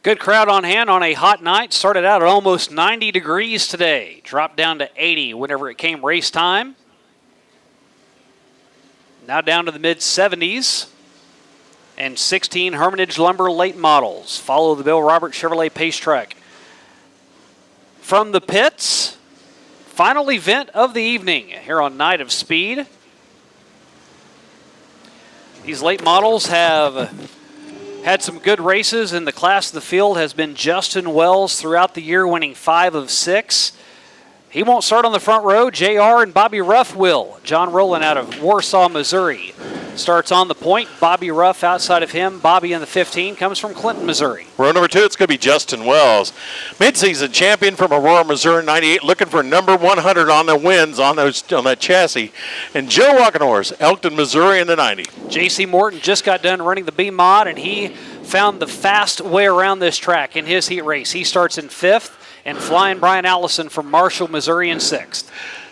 Good crowd on hand on a hot night. Started out at almost 90 degrees today. Dropped down to 80 whenever it came race time. Now down to the mid-70s. And 16 Hermitage Lumber late models follow the Bill Roberts Chevrolet Pace Truck. From the pits, final event of the evening here on Night of Speed. These late models have had some good races, and the class of the field has been Justin Wells throughout the year, winning 5 of 6. He won't start on the front row. JR and Bobby Ruff will. John Rowland out of Warsaw, Missouri starts on the point. Bobby Ruff outside of him. Bobby in the 15 comes from Clinton, Missouri. Row number 2, it's going to be Justin Wells. Midseason champion from Aurora, Missouri, 98, looking for number 100 on the wins on that chassis. And Joe Walkenhorst, Elkton, Missouri in the 90. J.C. Morton just got done running the B-Mod, and he found the fast way around this track in his heat race. He starts in 5th, and flying Brian Allison from Marshall, Missouri in 6th.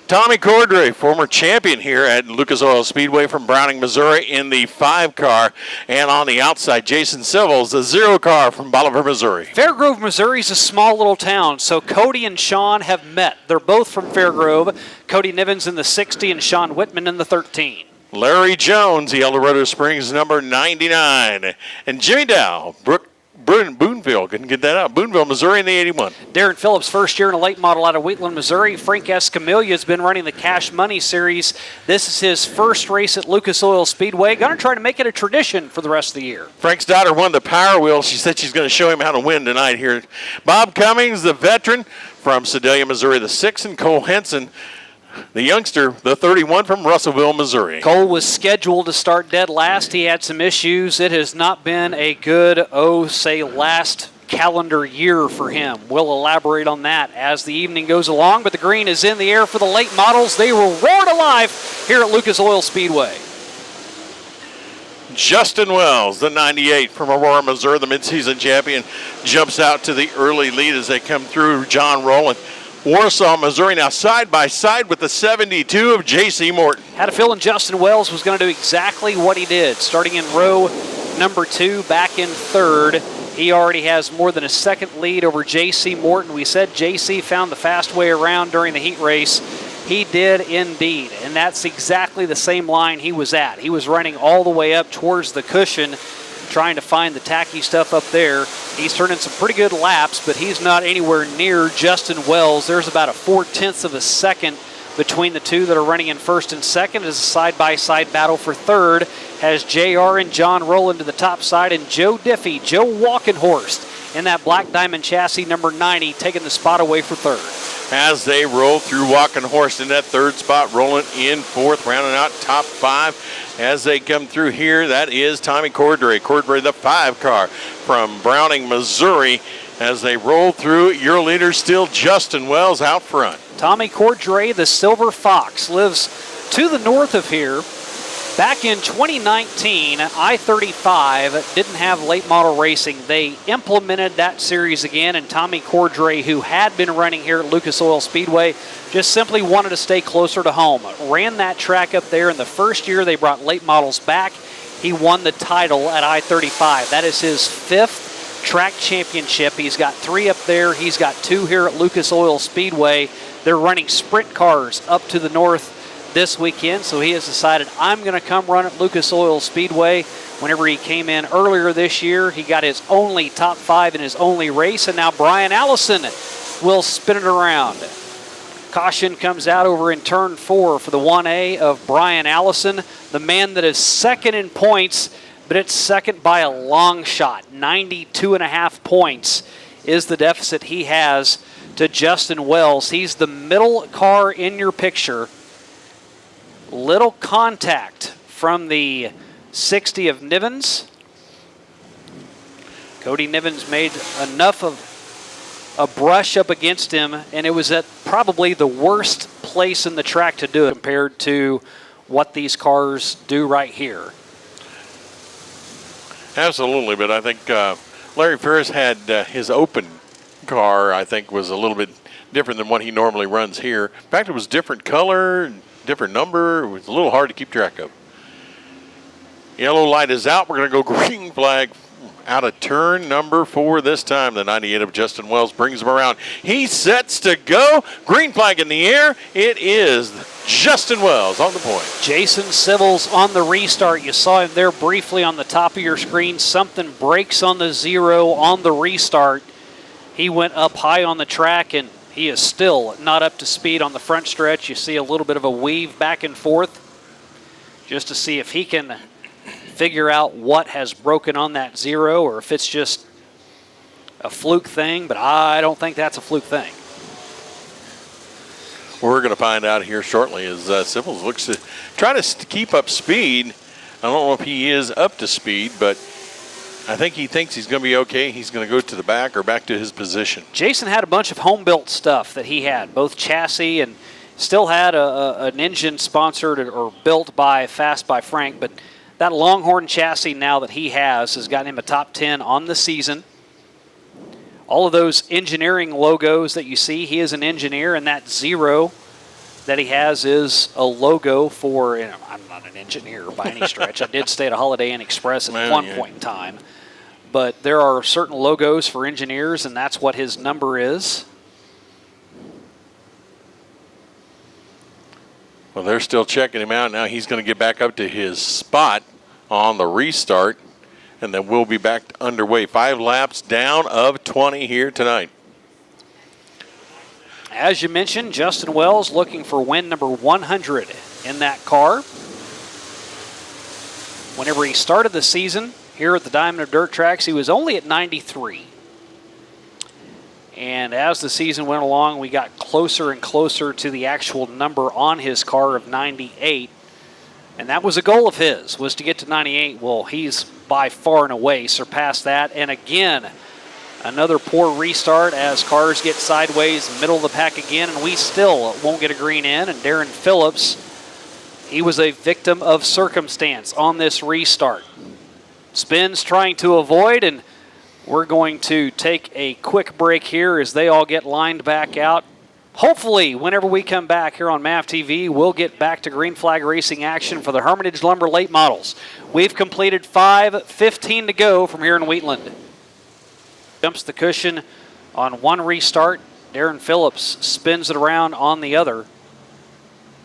Tommy Cordray, former champion here at Lucas Oil Speedway from Browning, Missouri in the 5 car. And on the outside, Jason Sivils, the 0 car from Bolivar, Missouri. Fairgrove, Missouri is a small little town, so Cody and Sean have met. They're both from Fairgrove. Cody Nivens in the 60 and Sean Whitman in the 13. Larry Jones, the El Dorado Springs number 99. And Jimmy Dow, Boonville, couldn't get that out. Boonville, Missouri in the 81. Darren Phillips, first year in a late model out of Wheatland, Missouri. Frank Escamilla has been running the Cash Money Series. This is his first race at Lucas Oil Speedway. Going to try to make it a tradition for the rest of the year. Frank's daughter won the Power Wheel. She said she's going to show him how to win tonight here. Bob Cummings, the veteran from Sedalia, Missouri, the 6, and Cole Henson, the youngster, the 31 from Russellville, Missouri. Cole was scheduled to start dead last. He had some issues. It has not been a good, last calendar year for him. We'll elaborate on that as the evening goes along, but the green is in the air for the late models. They will roar to life here at Lucas Oil Speedway. Justin Wells, the 98 from Aurora, Missouri, the midseason champion, jumps out to the early lead as they come through. John Rowland, Warsaw, Missouri, now side by side with the 72 of J.C. Morton. Had a feeling Justin Wells was going to do exactly what he did. Starting in row number 2, back in 3rd. He already has more than a second lead over J.C. Morton. We said J.C. found the fast way around during the heat race. He did indeed, and that's exactly the same line he was at. He was running all the way up towards the cushion, trying to find the tacky stuff up there. He's turning some pretty good laps, but he's not anywhere near Justin Wells. There's about a 0.4 of a second between the two that are running in 1st and 2nd. As a side-by-side battle for 3rd has JR and John Rowland to the top side, and Joe Diffie, Joe Walkenhorst in that black diamond chassis number 90, taking the spot away for 3rd. As they roll through Walkenhorst in that 3rd spot, Rowland in 4th, rounding out top 5. As they come through here, that is Tommy Cordray. Cordray, the 5 car from Browning, Missouri. As they roll through, your leader still Justin Wells out front. Tommy Cordray, the Silver Fox, lives to the north of here. Back in 2019, I-35 didn't have late model racing. They implemented that series again, and Tommy Cordray, who had been running here at Lucas Oil Speedway, just simply wanted to stay closer to home. Ran that track up there in the first year they brought late models back. He won the title at I-35. That is his 5th track championship. He's got 3 up there. He's got 2 here at Lucas Oil Speedway. They're running sprint cars up to the north this weekend, so he has decided, I'm going to come run at Lucas Oil Speedway. Whenever he came in earlier this year, he got his only top 5 in his only race, and now Brian Allison will spin it around. Caution comes out over in turn 4 for the 1A of Brian Allison, the man that is 2nd in points, but it's 2nd by a long shot. 92.5 points is the deficit he has to Justin Wells. He's the middle car in your picture. Little contact from the 60 of Nivens. Cody Nivens made enough of a brush up against him, and it was at probably the worst place in the track to do it compared to what these cars do right here. Absolutely, but I think Larry Ferris had his open car, I think, was a little bit different than what he normally runs here. In fact, it was different color, different number. It was a little hard to keep track of. Yellow light is out. We're going to go green flag out of turn number 4 this time. The 98 of Justin Wells brings him around. He sets to go. Green flag in the air. It is Justin Wells on the point. Jason Civils on the restart. You saw him there briefly on the top of your screen. Something breaks on the 0 on the restart. He went up high on the track, and he is still not up to speed on the front stretch. You see a little bit of a weave back and forth just to see if he can figure out what has broken on that 0 or if it's just a fluke thing, but I don't think that's a fluke thing. We're going to find out here shortly as Civils looks to try to keep up speed. I don't know if he is up to speed, but I think he thinks he's going to be okay. He's going to go to the back or back to his position. Jason had a bunch of home-built stuff that he had, both chassis and still had an engine sponsored or built by Fast by Frank, but that Longhorn chassis now that he has gotten him a top 10 on the season. All of those engineering logos that you see, he is an engineer, and that 0 that he has is a logo for, I'm not an engineer by any stretch. I did stay at a Holiday Inn Express at one point in time. But there are certain logos for engineers, and that's what his number is. Well, they're still checking him out. Now he's going to get back up to his spot on the restart, and then we'll be back underway. 5 laps down of 20 here tonight. As you mentioned, Justin Wells looking for win number 100 in that car. Whenever he started the season here at the Diamond of Dirt Tracks, he was only at 93. And as the season went along, we got closer and closer to the actual number on his car of 98. And that was a goal of his, was to get to 98. Well, he's by far and away surpassed that. And again, another poor restart as cars get sideways, middle of the pack again, and we still won't get a green in. And Darren Phillips, he was a victim of circumstance on this restart. Spins trying to avoid, and we're going to take a quick break here as they all get lined back out. Hopefully, whenever we come back here on MAV TV, we'll get back to green flag racing action for the Hermitage Lumber late models. We've completed 5:15 to go from here in Wheatland. Jumps the cushion on one restart. Darren Phillips spins it around on the other.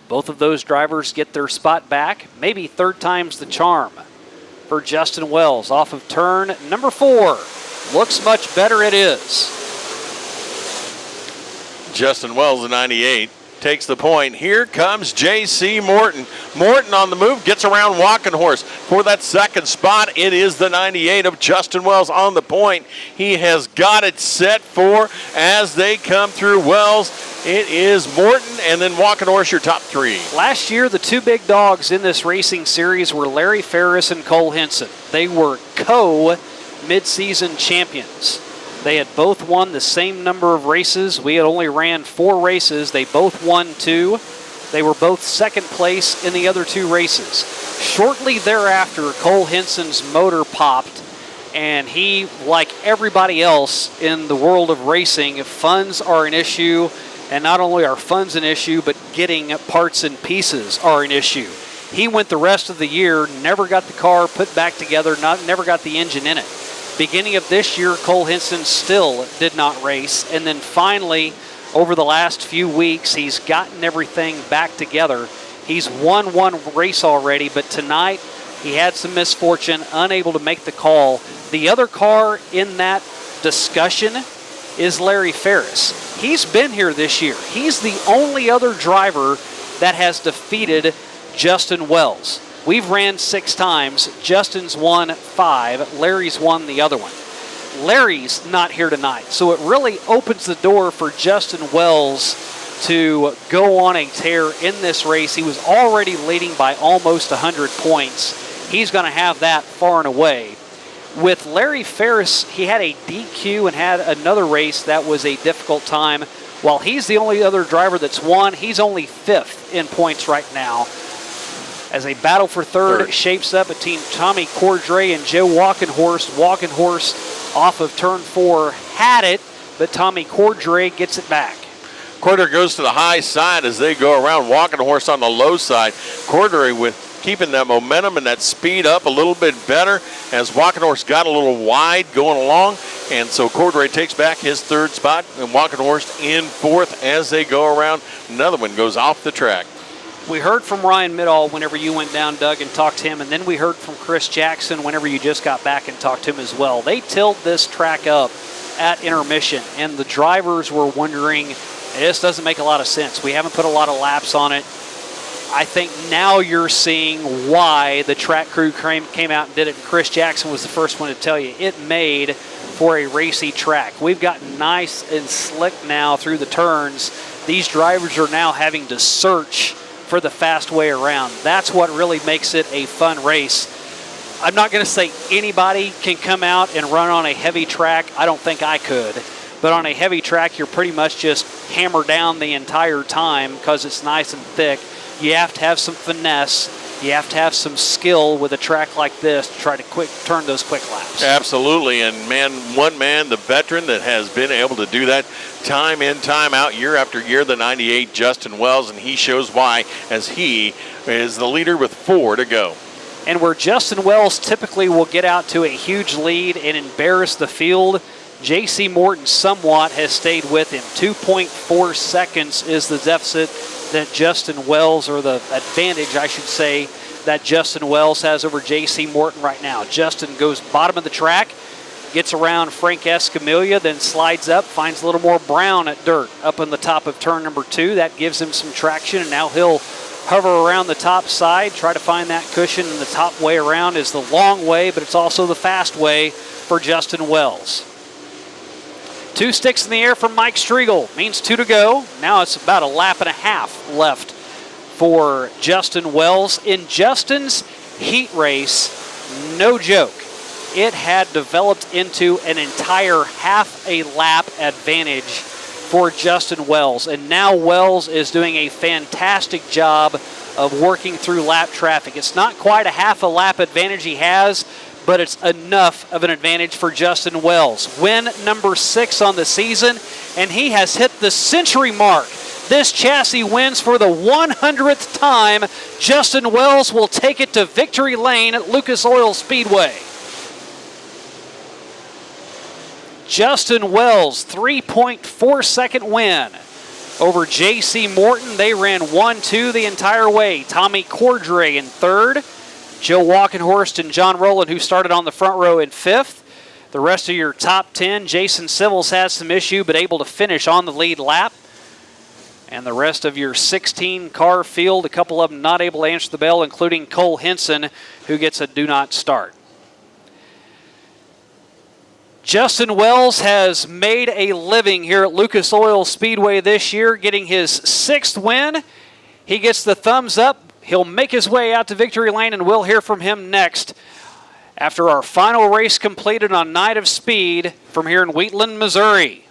Both of those drivers get their spot back. Maybe third time's the charm for Justin Wells off of turn number 4. Looks much better, it is. Justin Wells, the 98, takes the point. Here comes J.C. Morton. Morton on the move, gets around Walking Horse for that second spot. It is the 98 of Justin Wells on the point. He has got it set for as they come through Wells. It is Morton and then Walking Horse, your top 3. Last year, the 2 big dogs in this racing series were Larry Ferris and Cole Henson. They were co-midseason champions. They had both won the same number of races. We had only ran 4 races. They both won 2. They were both second place in the other 2 races. Shortly thereafter, Cole Henson's motor popped, and he, like everybody else in the world of racing, funds are an issue, and not only are funds an issue, but getting parts and pieces are an issue. He went the rest of the year, never got the car put back together, never got the engine in it. Beginning of this year, Cole Henson still did not race. And then finally, over the last few weeks, he's gotten everything back together. He's won 1 race already, but tonight he had some misfortune, unable to make the call. The other car in that discussion is Larry Ferris. He's been here this year. He's the only other driver that has defeated Justin Wells. We've ran 6 times. Justin's won 5. Larry's won the other one. Larry's not here tonight, so it really opens the door for Justin Wells to go on a tear in this race. He was already leading by almost 100 points. He's going to have that far and away. With Larry Ferris, he had a DQ and had another race that was a difficult time. While he's the only other driver that's won, he's only 5th in points right now. As a battle for third shapes up between Tommy Cordray and Joe Walking Horse. Walking Horse off of turn 4 had it, but Tommy Cordray gets it back. Cordray goes to the high side as they go around. Walking Horse on the low side. Cordray with keeping that momentum and that speed up a little bit better as Walking Horse got a little wide going along. And so Cordray takes back his third spot, and Walking Horse in fourth as they go around. Another one goes off the track. We heard from Ryan Middall whenever you went down, Doug, and talked to him, and then we heard from Chris Jackson whenever you just got back and talked to him as well. They tilled this track up at intermission, and the drivers were wondering, this doesn't make a lot of sense. We haven't put a lot of laps on it. I think now you're seeing why the track crew came out and did it, and Chris Jackson was the first one to tell you. It made for a racy track. We've gotten nice and slick now through the turns. These drivers are now having to search for the fast way around. That's what really makes it a fun race. I'm not going to say anybody can come out and run on a heavy track. I don't think I could. But on a heavy track, you're pretty much just hammer down the entire time because it's nice and thick. You have to have some finesse. You have to have some skill with a track like this to try to turn those quick laps. Absolutely, and one man, the veteran that has been able to do that time in, time out, year after year, the 98 Justin Wells, and he shows why as he is the leader with 4 to go. And where Justin Wells typically will get out to a huge lead and embarrass the field, J.C. Morton somewhat has stayed with him. 2.4 seconds is the deficit that Justin Wells, or the advantage, I should say, that Justin Wells has over J.C. Morton right now. Justin goes bottom of the track, gets around Frank Escamilla, then slides up, finds a little more brown at dirt up on the top of turn number 2. That gives him some traction, and now he'll hover around the top side, try to find that cushion, and the top way around is the long way, but it's also the fast way for Justin Wells. 2 sticks in the air from Mike Striegel, means 2 to go. Now it's about a lap and a half left for Justin Wells. In Justin's heat race, no joke, it had developed into an entire half a lap advantage for Justin Wells. And now Wells is doing a fantastic job of working through lap traffic. It's not quite a half a lap advantage he has, but it's enough of an advantage for Justin Wells. Win number 6 on the season, and he has hit the century mark. This chassis wins for the 100th time. Justin Wells will take it to victory lane at Lucas Oil Speedway. Justin Wells, 3.4 second win over J.C. Morton. They ran 1-2 the entire way. Tommy Cordray in 3rd. Joe Walkenhorst and John Rowland, who started on the front row, in 5th. The rest of your top 10, Jason Civils had some issue, but able to finish on the lead lap. And the rest of your 16-car field, a couple of them not able to answer the bell, including Cole Henson, who gets a do not start. Justin Wells has made a living here at Lucas Oil Speedway this year, getting his 6th win. He gets the thumbs up. He'll make his way out to victory lane, and we'll hear from him next after our final race completed on Night of Speed from here in Wheatland, Missouri.